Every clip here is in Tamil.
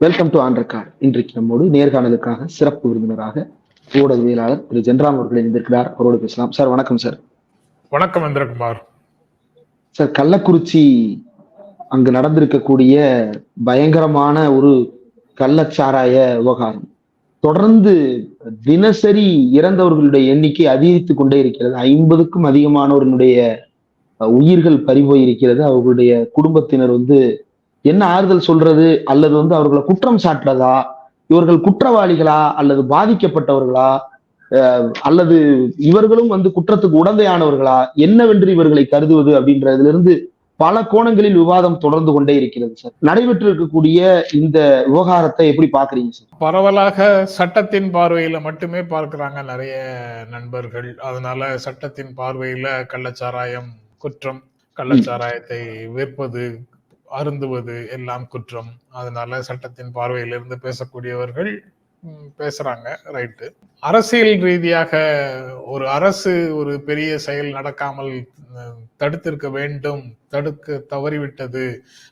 Welcome to on record. இன்றைக்கு நம்மோடு நேர்காணலுக்காக சிறப்பு விருந்தினராக ஊடகவியலாளர் திரு ஜென்ராம் அவர்கள் இணைந்திருக்கிறார். அவரோடு பேசலாம். சார் வணக்கம். சார் வணக்கம் இந்திரகுமார். சார், கள்ளக்குறிச்சி அங்கு நடந்திருக்கக்கூடிய பயங்கரமான ஒரு கள்ளச்சாராய விவகாரம் தொடர்ந்து தினசரி இறந்தவர்களுடைய எண்ணிக்கை அதிகரித்துக் கொண்டே இருக்கிறது. 50க்கும் அதிகமானவர்களுடைய உயிர்கள் பறிபோயிருக்கிறது. அவர்களுடைய குடும்பத்தினர் என்ன ஆறுதல் சொல்றது, அல்லது அவர்களை குற்றம் சாட்டுறதா, இவர்கள் குற்றவாளிகளா அல்லது பாதிக்கப்பட்டவர்களா, அல்லது இவர்களும் குற்றத்துக்கு உடந்தையானவர்களா, என்னவென்று இவர்களை கருதுவது அப்படின்றதுல இருந்து பல கோணங்களில் விவாதம் தொடர்ந்து கொண்டே இருக்கிறது. சார், நடைபெற்று இருக்கக்கூடிய இந்த விவகாரத்தை எப்படி பாக்குறீங்க சார்? பரவலாக சட்டத்தின் பார்வையில மட்டுமே பார்க்கிறாங்க நிறைய நண்பர்கள். அதனால சட்டத்தின் பார்வையில கள்ளச்சாராயம் குற்றம், கள்ளச்சாராயத்தை விற்பது, அருந்துவது எல்லாம் குற்றம். அதனால சட்டத்தின் பார்வையிலிருந்து பேசக்கூடியவர்கள் பேசுறாங்க. ரைட்டு. அரசியல் ரீதியாக ஒரு அரசு ஒரு பெரிய செயல் நடக்காமல் தடுத்திருக்க வேண்டும், தடுக்க தவறிவிட்டது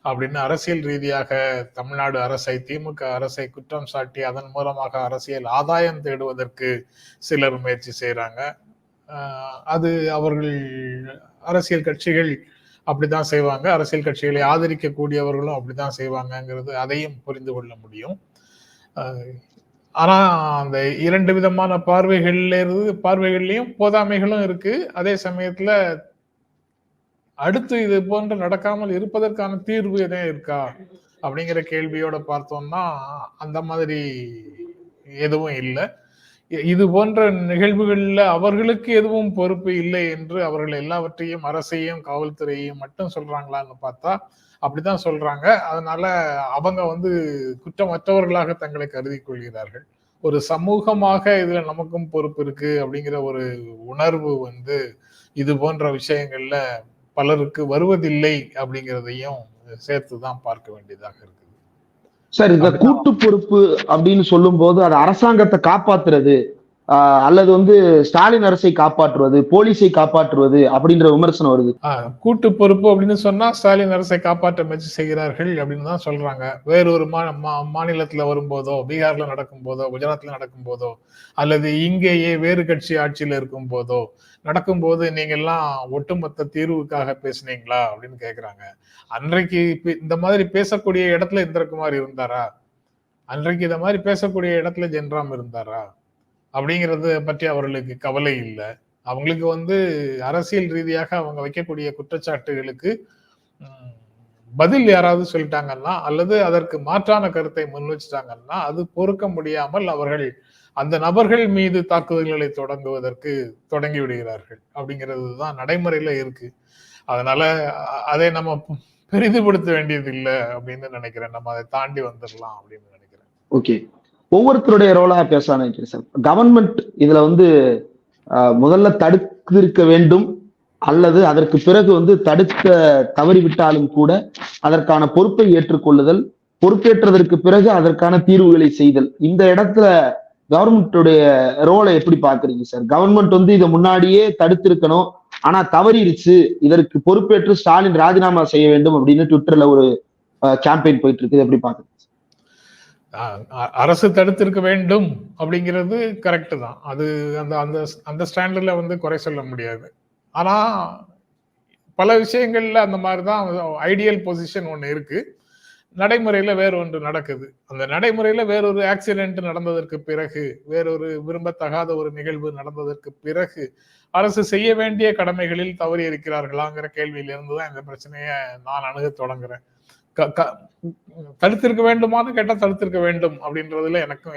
அப்படின்னு அரசியல் ரீதியாக தமிழ்நாடு அரசை, திமுக அரசை குற்றம் சாட்டி அதன் மூலமாக அரசியல் ஆதாயம் தேடுவதற்கு சிலர் முயற்சி செய்யறாங்க. அது அவர்கள் அரசியல் கட்சிகள் அப்படித்தான் செய்வாங்க. அரசியல் கட்சிகளை ஆதரிக்கக்கூடியவர்களும் அப்படித்தான் செய்வாங்கங்கிறது அதையும் புரிந்து கொள்ள முடியும். ஆனா அந்த இரண்டு விதமான பார்வைகள்லயும் போதாமைகளும் இருக்கு. அதே சமயத்துல அடுத்து இது போன்று நடக்காமல் இருப்பதற்கான தீர்வு எதுவும் இருக்கா அப்படிங்கிற கேள்வியோட பார்த்தோம்னா அந்த மாதிரி எதுவும் இல்லை. இது போன்ற நிகழ்வுகள்ல அவர்களுக்கு எதுவும் பொறுப்பு இல்லை என்று அவர்கள் எல்லாவற்றையும் அரசையும் காவல்துறையையும் மட்டும் சொல்றாங்களான்னு பார்த்தா அப்படித்தான் சொல்றாங்க. அதனால அவங்க குற்றமற்றவர்களாக தங்களை கருதி கொள்கிறார்கள். ஒரு சமூகமாக இதுல நமக்கும் பொறுப்பு இருக்கு அப்படிங்கிற ஒரு உணர்வு இது போன்ற விஷயங்கள்ல பலருக்கு வருவதில்லை அப்படிங்கிறதையும் சேர்த்துதான் பார்க்க வேண்டியதாக இருக்குது. சார், இந்த கூட்டு பொறுப்பு அப்படின்னு சொல்லும் போது அது அரசாங்கத்தை காப்பாத்துறது அல்லது ஸ்டாலின் அரசை காப்பாற்றுவது, போலீஸை காப்பாற்றுவது அப்படின்ற விமர்சனம் வருது. கூட்டு பொறுப்பு அப்படின்னு சொன்னா ஸ்டாலின் அரசை காப்பாற்ற முயற்சி செய்கிறார்கள் அப்படின்னு தான் சொல்றாங்க. வேறொரு மாநிலத்துல வரும்போதோ, பீகார்ல நடக்கும் போதோ, குஜராத்ல நடக்கும் போதோ, அல்லது இங்கேயே வேறு கட்சி ஆட்சியில இருக்கும் போதோ நடக்கும்போது நீங்க எல்லாம் ஒட்டுமொத்த தீர்வுக்காக பேசுனீங்களா அப்படின்னு கேக்குறாங்க. அன்றைக்கு இந்த மாதிரி பேசக்கூடிய இடத்துல இந்திரகுமார் இருந்தாரா? அன்றைக்கு இந்த மாதிரி பேசக்கூடிய இடத்துல ஜென்ராம் இருந்தாரா? அப்படிங்கறத பற்றி அவர்களுக்கு கவலை இல்லை. அவங்களுக்கு அரசியல் ரீதியாக அவங்க வைக்கக்கூடிய குற்றச்சாட்டுகளுக்கு பதில் யாராவது சொல்லிட்டாங்கன்னா அல்லது அதற்கு மாற்றான கருத்தை முன் வச்சுட்டாங்கன்னா அது பொறுக்க முடியாமல் அவர்கள் அந்த நபர்கள் மீது தாக்குதல்களை தொடங்கி விடுகிறார்கள். அப்படிங்கிறது தான் நடைமுறையில இருக்கு. அதனால அதை நம்ம பெரிதுபடுத்த வேண்டியது இல்லை அப்படின்னு நினைக்கிறேன். நம்ம அதை தாண்டி வந்துடலாம் அப்படின்னு நினைக்கிறேன். ஓகே, ஒவ்வொருத்தருடைய ரோலா பேச நினைக்கிறேன் சார். கவர்மெண்ட் இதுல முதல்ல தடுத்திருக்க வேண்டும், அல்லது அதற்கு பிறகு தடுக்க தவறிவிட்டாலும் கூட அதற்கான பொறுப்பை ஏற்றுக்கொள்ளுதல், பொறுப்பேற்றதற்கு பிறகு அதற்கான தீர்வுகளை செய்தல். இந்த இடத்துல கவர்மெண்ட்டுடைய ரோலை எப்படி பாக்குறீங்க சார்? கவர்மெண்ட் இதை முன்னாடியே தடுத்திருக்கணும், ஆனா தவறிடுச்சு, இதற்கு பொறுப்பேற்று ஸ்டாலின் ராஜினாமா செய்ய வேண்டும் அப்படின்னு ட்விட்டர்ல ஒரு கேம்பெயின் போயிட்டு இருக்கு. எப்படி பாக்குறீங்க? அரசு தடுத்திருக்க வேண்டும் அப்படிங்கிறது கரெக்ட் தான். அது அந்த ஸ்டாண்டர்ட்ல குறை சொல்ல முடியாது. ஆனா பல விஷயங்கள்ல அந்த மாதிரிதான் ஐடியல் பொசிஷன் ஒண்ணு இருக்கு, நடைமுறையில வேற ஒன்று நடக்குது. அந்த நடைமுறையில வேறொரு ஆக்சிடென்ட் நடந்ததற்கு பிறகு, வேறொரு விரும்பத்தகாத ஒரு நிகழ்வு நடந்ததற்கு பிறகு அரசு செய்ய வேண்டிய கடமைகளில் தவறி இருக்கிறார்களாங்கிற கேள்வியிலிருந்துதான் இந்த பிரச்சனையை நான் அணுக தொடங்குறேன். தடுத்திருக்க வேண்டுமான்னு கேட்டா தடுத்திருக்க வேண்டும் அப்படின்றதுல எனக்கும்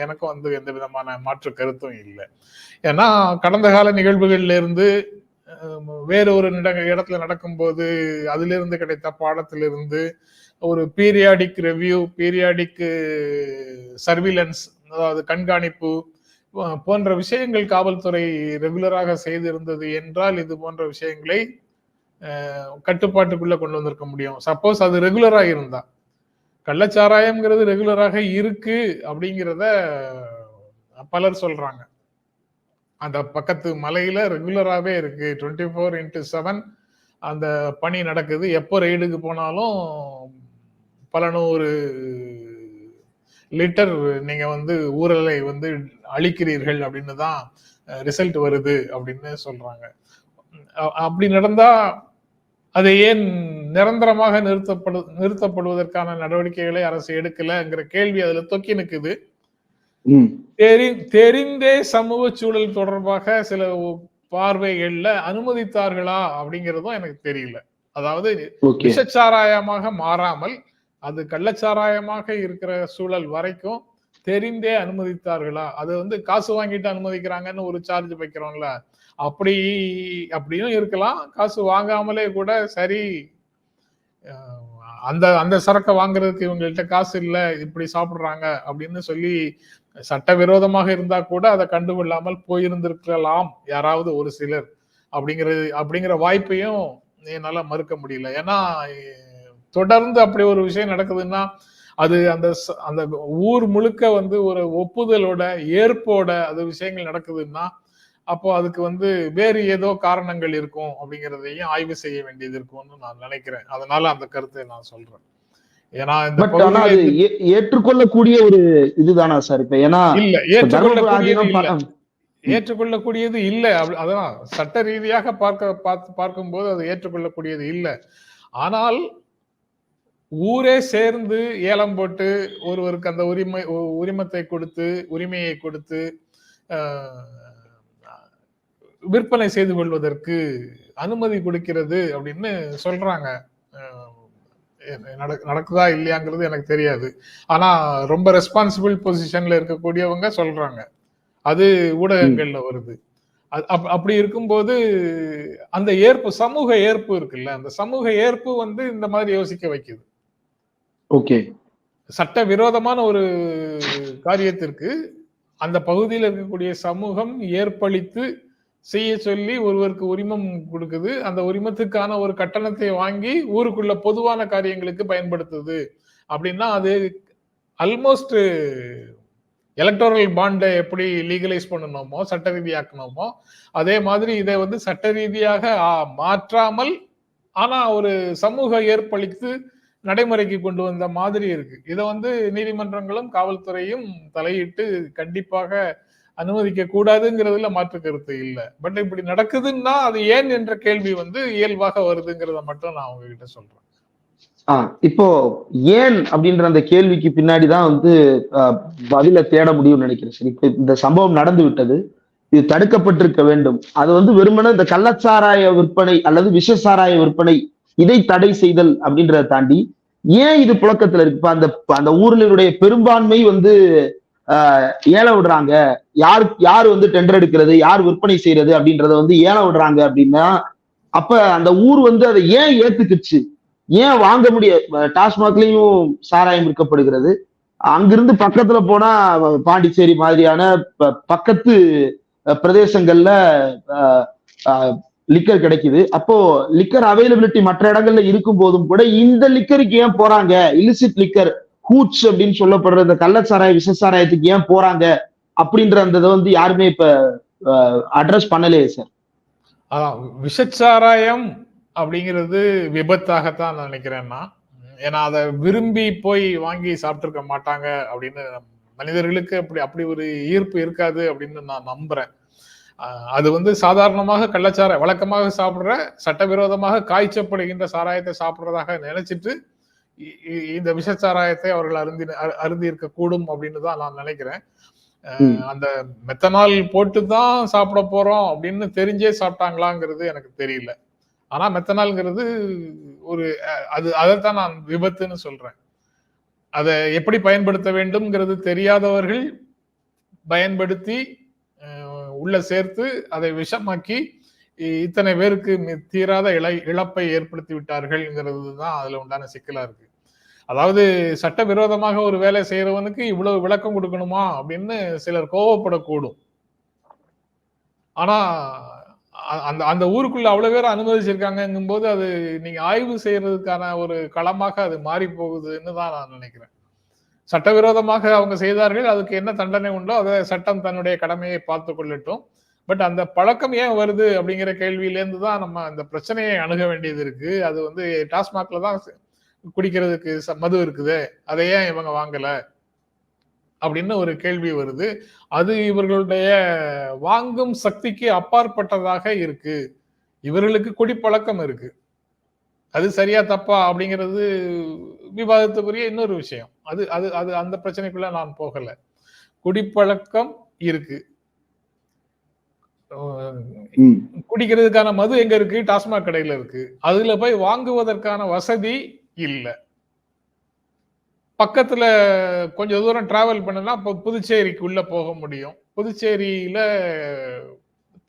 எந்த விதமான மாற்று கருத்தும் இல்லை. ஏன்னா கடந்த கால நிகழ்வுகள்ல இருந்து வேற ஒரு இடத்துல நடக்கும்போது அதிலிருந்து கிடைத்த பாடத்திலிருந்து ஒரு பீரியாடிக் ரிவ்யூ, பீரியாடிக் சர்வீலன்ஸ், அதாவது கண்காணிப்பு போன்ற விஷயங்கள் காவல்துறை ரெகுலராக செய்திருந்தது என்றால் இது போன்ற விஷயங்களை கட்டுப்பாட்டுக்குள்ள கொண்டு வந்திருக்க முடியும். சப்போஸ் அது ரெகுலரா இருந்தா, கள்ளச்சாராயம்ங்கிறது ரெகுலராக இருக்கு அப்படிங்கிறத பலர் சொல்றாங்க. அந்த பக்கத்து மலையில ரெகுலராகவே இருக்கு, 24x7 அந்த பணி நடக்குது. எப்போ ரெய்டுக்கு போனாலும் பல நூறு லிட்டர் நீங்க வந்து ஊழலை வந்து அழிக்கிறீர்கள் அப்படின்னு தான் ரிசல்ட் வருது அப்படின்னு சொல்றாங்க. அப்படி நடந்தா அதை ஏன் நிரந்தரமாக நிறுத்தப்படுவதற்கான நடவடிக்கைகளை அரசு எடுக்கலங்கிற கேள்வி அதுல தொக்கி நிக்குது. தெரிந்தே சமூக சூழல் தொடர்பாக சில பார்வைகள்ல அனுமதித்தார்களா அப்படிங்கிறதும் எனக்கு தெரியல. அதாவது விஷச்சாராயமாக மாறாமல் அது கள்ளச்சாராயமாக இருக்கிற சூழல் வரைக்கும் தெரிந்தே அனுமதித்தார்களா? அது வந்து காசு வாங்கிட்டு அனுமதிக்கிறாங்கன்னு ஒரு சார்ஜ் வைக்கிறோம்ல, அப்படியும் இருக்கலாம். காசு வாங்காமலே கூட சரி அந்த அந்த சரக்கை வாங்குறதுக்கு இவங்கள்ட்ட காசு இல்லை, இப்படி சாப்பிடுறாங்க அப்படின்னு சொல்லி சட்டவிரோதமாக இருந்தா கூட அதை கண்டுகொள்ளாமல் போயிருந்திருக்கலாம் யாராவது ஒரு சிலர் அப்படிங்கிற வாய்ப்பையும் என்னால மறுக்க முடியல. ஏன்னா தொடர்ந்து அப்படி ஒரு விஷயம் நடக்குதுன்னா அது அந்த அந்த ஊர் முழுக்க வந்து ஒரு ஒப்புதலோட ஏற்போட அது விஷயங்கள் நடக்குதுன்னா அப்போ அதுக்கு வந்து வேறு ஏதோ காரணங்கள் இருக்கும் அப்படிங்கிறதையும் ஆய்வு செய்ய வேண்டியது இருக்கும்னு நான் நினைக்கிறேன். அதனால அந்த கருத்தை நான் சொல்றேன். ஏன்னா ஏற்றுக்கொள்ளக்கூடிய ஒரு இதுதானா சார்? இப்ப ஏன்னா இல்ல ஏற்றுக்கொள்ளக்கூடியது இல்ல. அதான் சட்ட ரீதியாக பார்க்கும்போது அது ஏற்றுக்கொள்ளக்கூடியது இல்லை. ஆனால் ஊரே சேர்ந்து ஏலம் போட்டு ஒருவருக்கு அந்த உரிமத்தை கொடுத்து உரிமையை கொடுத்து விற்பனை செய்து கொள்வதற்கு அனுமதி கொடுக்கிறது அப்படின்னு சொல்றாங்க. நடக்குதா இல்லையாங்கிறது எனக்கு தெரியாது. ஆனா ரொம்ப ரெஸ்பான்சிபிள் பொசிஷன்ல இருக்கக்கூடியவங்க சொல்றாங்க. அது ஊடகங்கள்ல வருது. அப்படி இருக்கும்போது அந்த ஏற்பு, சமூக ஏற்பு இருக்குல்ல, அந்த சமூக ஏற்பு வந்து இந்த மாதிரி யோசிக்க வைக்குது. ஓகே, சட்ட விரோதமான ஒரு காரியத்திற்கு அந்த பகுதியில் இருக்கக்கூடிய சமூகம் ஏற்பளித்து செய்ய சொல்லி ஒருவருக்கு உரிமம் கொடுக்குது. அந்த உரிமத்துக்கான ஒரு கட்டணத்தை வாங்கி ஊருக்குள்ள பொதுவான காரியங்களுக்கு பயன்படுத்துது அப்படின்னா அது ஆல்மோஸ்ட் எலக்டோரல் பாண்டை எப்படி லீகலைஸ் பண்ணணுமோ, சட்ட ரீதியாக்கணுமோ, அதே மாதிரி இதை வந்து சட்ட ரீதியாக மாற்றாமல் ஆனா ஒரு சமூக ஏற்பளித்து நடைமுறைக்கு கொண்டு வந்த மாதிரி இருக்கு. இதை வந்து நீதிமன்றங்களும் காவல்துறையும் தலையிட்டு கண்டிப்பாக அனுமதிக்க கூடாதுங்கிறதுல மாற்று கருத்து இல்லை. பட் இப்படி நடக்குதுன்னா அது ஏன் என்ற கேள்வி வந்து இயல்பாக வருதுங்கிறத மட்டும் நான் உங்ககிட்ட சொல்றேன். இப்போ ஏன் அப்படின்ற அந்த கேள்விக்கு பின்னாடிதான் வந்து பதில தேட முடியும்னு நினைக்கிறேன். சரி, இப்ப இந்த சம்பவம் நடந்து விட்டது, இது தடுக்கப்பட்டிருக்க வேண்டும். அது வந்து வெறுமனே இந்த கள்ளச்சாராய விற்பனை அல்லது விஷசாராய விற்பனை இதை தடை செய்தல் அப்படின்றத தாண்டி ஏன் இது புழக்கத்துல இருக்கு? இப்ப அந்த ஊர்களினுடைய பெரும்பான்மை வந்து ஏல விடுறாங்க, யார் வந்து டெண்டர் எடுக்கிறது, யார் விற்பனை செய்யறது அப்படின்றத வந்து ஏல விடுறாங்க அப்படின்னா, அப்ப அந்த ஊர் வந்து அதை ஏன் ஏத்துக்குச்சு? ஏன் வாங்க டாஸ்மாக்லயும் சாராயம் விற்கப்படுகிறது, அங்கிருந்து பக்கத்துல போனா பாண்டிச்சேரி மாதிரியான பக்கத்து பிரதேசங்கள்ல லிக்கர் கிடைக்குது. அப்போ லிக்கர் அவைலபிலிட்டி மற்ற இடங்கள்ல இருக்கும் போதும் கூட இந்த லிக்கருக்கு ஏன் போறாங்க? இல்லிசிட் லிக்கர், ஹூட்ஸ் அப்படின்னு சொல்லப்படுற இந்த கள்ளச்சாராய விஷசாராயத்துக்கு ஏன் போறாங்க அப்படின்ற அந்த வந்து யாருமே இப்ப அட்ரஸ் பண்ணலையே சார். அதான் விஷச்சாராயம் அப்படிங்கிறது விபத்தாகத்தான் நான் நினைக்கிறேன்னா, ஏன்னா அதை விரும்பி போய் வாங்கி சாப்பிட்டுருக்க மாட்டாங்க அப்படின்னு மனிதர்களுக்கு அப்படி ஒரு ஈர்ப்பு இருக்காது அப்படின்னு நான் நம்புறேன். அது வந்து சாதாரணமாக கள்ளச்சாராயம் வழக்கமாக சாப்பிடுற சட்டவிரோதமாக காய்ச்சப்படுகின்ற சாராயத்தை சாப்பிடுறதாக நினைச்சிட்டு இந்த விஷச்சாராயத்தை அவர்கள் அருந்தி இருக்க கூடும் அப்படின்னு தான் நான் நினைக்கிறேன். அந்த மெத்தனால் போட்டு தான் சாப்பிட போறோம் அப்படின்னு தெரிஞ்சே சாப்பிட்டாங்களாங்கிறது எனக்கு தெரியல. ஆனா மெத்தனால்ங்கிறது ஒரு அதைத்தான் நான் விபத்துன்னு சொல்றேன். அதை எப்படி பயன்படுத்த வேண்டும்ங்கிறது தெரியாதவர்கள் பயன்படுத்தி உள்ள சேர்த்து அதை விஷமாக்கி இத்தனை பேருக்கு தீராத இழப்பை ஏற்படுத்தி விட்டார்கள்ங்கிறது தான் அதுல உண்டான சிக்கலா இருக்கு. அதாவது சட்டவிரோதமாக ஒரு வேலை செய்யறவனுக்கு இவ்வளவு விளக்கம் கொடுக்கணுமா அப்படின்னு சிலர் கோவப்படக்கூடும். ஆனா அந்த ஊருக்குள்ள அவ்வளவு பேர் அனுமதிச்சிருக்காங்கும் போது அது நீங்க ஆய்வு செய்யறதுக்கான ஒரு களமாக அது மாறி போகுதுன்னு தான் நான் நினைக்கிறேன். சட்டவிரோதமாக அவங்க செய்தார்கள், அதுக்கு என்ன தண்டனை உண்டோ அதை சட்டம் தன்னுடைய கடமையை பார்த்து கொள்ளட்டும். பட் அந்த பழக்கம் ஏன் வருது அப்படிங்கிற கேள்வியிலேருந்து தான் நம்ம அந்த பிரச்சனையை அணுக வேண்டியது இருக்கு. அது வந்து டாஸ்மாக்ல தான் குடிக்கிறதுக்கு மது இருக்குது, அதை ஏன் இவங்க வாங்கல அப்படின்னு ஒரு கேள்வி வருது. அது இவர்களுடைய வாங்கும் சக்திக்கு அப்பாற்பட்டதாக இருக்கு. இவர்களுக்கு குடிப்பழக்கம் இருக்கு. அது சரியா தப்பா அப்படிங்கிறது விவாதத்துக்குரிய இன்னொரு விஷயம். அது அது அது அந்த பிரச்சனைக்குள்ள நான் போகல. குடிப்பழக்கம் இருக்கு. குடிக்கிறதுக்கான மது எங்க இருக்கு? டாஸ்மாக் கடையில இருக்கு. அதுல போய் வாங்குவதற்கான வசதி இல்ல. பக்கத்துல கொஞ்சம் தூரம் டிராவல் பண்ணுனா புதுச்சேரிக்குள்ள போக முடியும். புதுச்சேரியில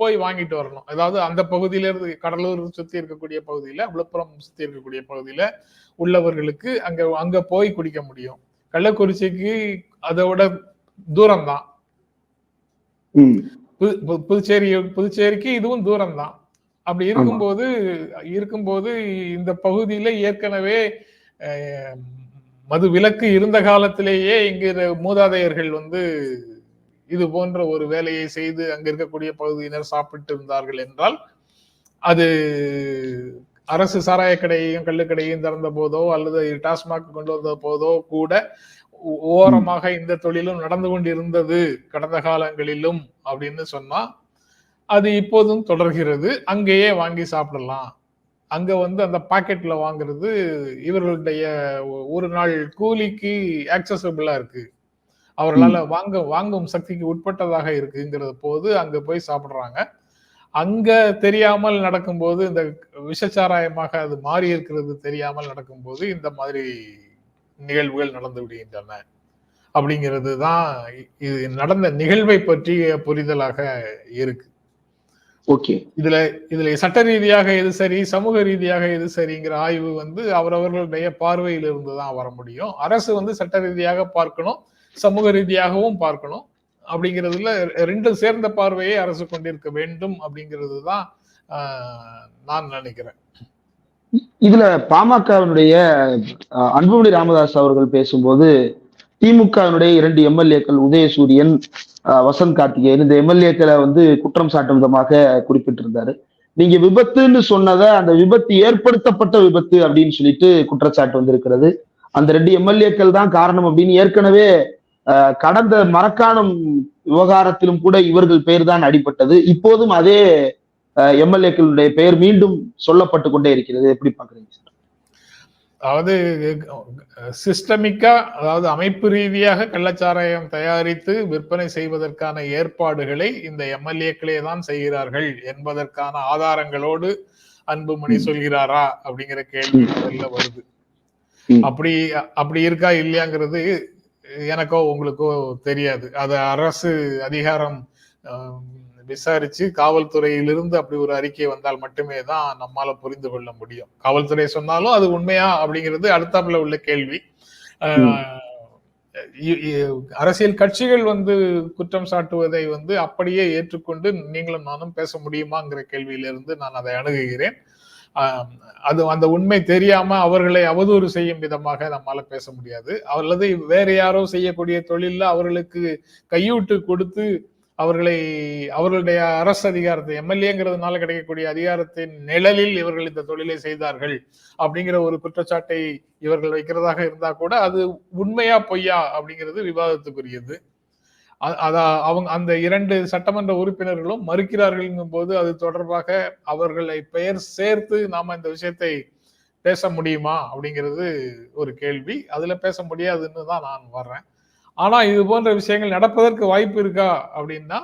போய் வாங்கிட்டு வரணும். அதாவது அந்த பகுதியில இருந்து கடலூர் சுத்தி இருக்கக்கூடிய பகுதியில, விழுப்புரம் சுத்தி இருக்கக்கூடிய பகுதியில உள்ளவர்களுக்கு அங்க அங்க போய் குடிக்க முடியும். கள்ளக்குறிச்சிக்கு அதை விட தூரம் தான். புதுச்சேரிக்கு இதுவும் தூரம் தான். அப்படி இருக்கும்போது இந்த பகுதியில ஏற்கனவே மது விலக்கு இருந்த காலத்திலேயே இங்கு மூதாதையர்கள் இது போன்ற ஒரு வேலையை செய்து அங்க இருக்கக்கூடிய பகுதியினர் சாப்பிட்டு இருந்தார்கள் என்றால், அது அரசு சாராய கடையையும் கள்ளுக்கடையையும் திறந்த போதோ அல்லது டாஸ்மாக் கொண்டு வந்த போதோ கூட ஓரமாக இந்த தொழிலும் நடந்து கொண்டிருந்தது கடந்த காலங்களிலும் அப்படின்னு சொன்னா, அது இப்போதும் தொடர்கிறது. அங்கேயே வாங்கி சாப்பிடலாம். அங்க அந்த பாக்கெட்ல வாங்குறது இவர்களுடைய ஒரு நாள் கூலிக்கு ஆக்சசபிளா இருக்கு. அவர்களால வாங்கும் சக்திக்கு உட்பட்டதாக இருக்குங்கிற போது அங்க போய் சாப்பிடுறாங்க. அங்க தெரியாமல் நடக்கும்போது, இந்த விஷச்சாராயமாக அது மாறி இருக்கிறது தெரியாமல் நடக்கும்போது இந்த மாதிரி நிகழ்வுகள் நடந்து விடுகின்றன. அப்படிங்கிறது தான் இது நடந்த நிகழ்வை பற்றிய புரிதலாக இருக்கு. ஓகே. இதுல சட்ட ரீதியாக எது சரி, சமூக ரீதியாக எது சரிங்கிற ஆய்வு அவரவர்களுடைய பார்வையில் இருந்து தான் வர முடியும். அரசு சட்ட ரீதியாக பார்க்கணும், சமூக ரீதியாகவும் பார்க்கணும். அப்படிங்கிறதுல ரெண்டும் சேர்ந்த பார்வையை அரசு கொண்டிருக்க வேண்டும் அப்படிங்கிறது தான் நான் நினைக்கிறேன். இதுல பாமகவினுடைய அன்புமணி ராமதாஸ் அவர்கள் பேசும்போது, திமுகவினுடைய 2 எம்எல்ஏக்கள் உதயசூரியன், வசந்த் கார்த்திகேயன், இந்த எம்எல்ஏக்களை குற்றம் சாட்டும் விதமாக குறிப்பிட்டிருந்தாரு. நீங்க விபத்துன்னு சொன்னதை அந்த விபத்து ஏற்படுத்தப்பட்ட விபத்து அப்படின்னு சொல்லிட்டு குற்றச்சாட்டு வந்திருக்கிறது. அந்த 2 எம்எல்ஏக்கள் தான் காரணம் அப்படின்னு ஏற்கனவே கடந்த மரக்காணம் விவகாரத்திலும் கூட இவர்கள் பெயர் தான் அடிபட்டது. இப்போதும் அதே எம்எல்ஏக்களுடைய பெயர் மீண்டும் சொல்லப்பட்டு கொண்டே இருக்கிறது. எப்படி பாக்குறீங்க சார்? அதாவது சிஸ்டமிக்கா, அதாவது அமைப்பு ரீதியாக கள்ளச்சாராயம் தயாரித்து விற்பனை செய்வதற்கான ஏற்பாடுகளை இந்த எம்எல்ஏக்களே தான் செய்கிறார்கள் என்பதற்கான ஆதாரங்களோடு அன்புமணி சொல்கிறாரா அப்படிங்கிற கேள்வி முதல்ல வருது. அப்படி இருக்கா இல்லையாங்கிறது எனக்கோ உங்களுக்கோ தெரியாது. அது அரசு அதிகாரம் விசாரிச்சு காவல்துறையிலிருந்து அப்படி ஒரு அறிக்கை வந்தால் மட்டுமே தான் நம்மால புரிந்து கொள்ள முடியும். காவல்துறை சொன்னாலும் அது உண்மையா அப்படிங்கிறது அடுத்தாப்புல உள்ள கேள்வி. அரசியல் கட்சிகள் குற்றம் சாட்டுவதை அப்படியே ஏற்றுக்கொண்டு நீங்களும் நானும் பேச முடியுமாங்கிற கேள்வியிலிருந்து நான் அதை அணுகுகிறேன். அது அந்த உண்மை தெரியாம அவர்களை அவதூறு செய்யும் விதமாக நம்மால பேச முடியாது. அல்லது வேற யாரோ செய்யக்கூடிய தொழில அவர்களுக்கு கையூட்டு கொடுத்து அவர்களுடைய அரசு அதிகாரத்தை, எம்எல்ஏங்கிறதுனால கிடைக்கக்கூடிய அதிகாரத்தின் நிழலில் இவர்கள் இந்த தொழிலை செய்தார்கள் அப்படிங்கிற ஒரு குற்றச்சாட்டை இவர்கள் வைக்கிறதாக இருந்தா கூட அது உண்மையா பொய்யா அப்படிங்கிறது விவாதத்துக்குரியது. அவங்க அந்த 2 சட்டமன்ற உறுப்பினர்களும் மறுக்கிறார்கள் போது அது தொடர்பாக அவர்களை பெயர் சேர்த்து நாம இந்த விஷயத்தை பேச முடியுமா அப்படிங்கிறது ஒரு கேள்வி. அதுல பேச முடியாதுன்னு தான் நான் வர்றேன். ஆனா இது போன்ற விஷயங்கள் நடப்பதற்கு வாய்ப்பு இருக்கா அப்படின்னா,